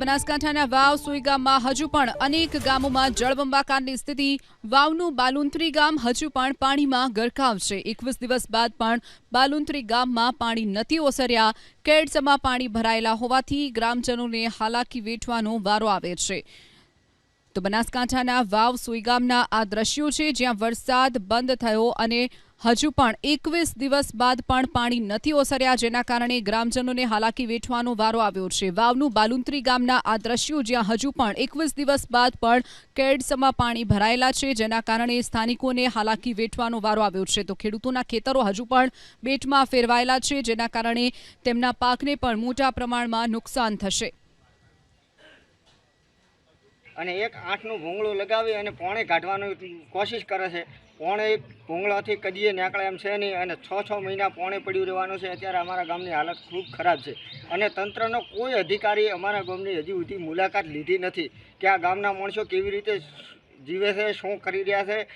બનાસકાંઠાના વાવ સુઈ ગામમાં હજુ પણ અનેક ગામોમાં જળબંબાકારની સ્થિતિ. વાવનું બાલુંત્રી ગામ હજુ પણ પાણીમાં ગરકાવ છે. 21 દિવસ બાદ પણ બાલુંત્રી ગામમાં પાણી નથી ઓસર્યા. કેડસમાં પાણી ભરાયેલા હોવાથી ગ્રામજનોને હાલાકી વેઠવાનો વારો આવે છે. તો બનાસકાંઠાના વાવ સુઈ ગામના આ દ્રશ્યો છે, જ્યાં વરસાદ બંધ થયો અને હજુ પણ 21 દિવસ બાદ પણ પાણી નથી ઓસર્યા, જેના કારણે ગ્રામજનોને હાલાકી વેઠવાનો વારો આવ્યો છે. વાવનું બાલુંત્રી ગામના આ દ્રશ્યો, જ્યાં હજુ પણ 21 દિવસ બાદ પણ કેડસમાં પાણી ભરાયેલા છે, જેના કારણે સ્થાનિકોને હાલાકી વેઠવાનો વારો આવ્યો છે. તો ખેડૂતોના ખેતરો હજુ પણ બેટમાં ફેરવાયેલા છે, જેના કારણે તેમના પાકને પણ મોટા પ્રમાણમાં નુકસાન થશે. અને 1-8નું ભૂંગળું લગાવી અને પોણે કાઢવાની કોશિશ કરે છે. પોણે ભૂંગળાથી કદીએ નીકળે એમ છે નહીં અને 6 મહિના પોણે પડ્યું રહેવાનું છે. અત્યારે અમારા ગામની હાલત ખૂબ ખરાબ છે અને તંત્રનો કોઈ અધિકારી અમારા ગામની હજી સુધી મુલાકાત લીધી નથી કે આ ગામના માણસો કેવી રીતે જીવે છે, શું કરી રહ્યા છે.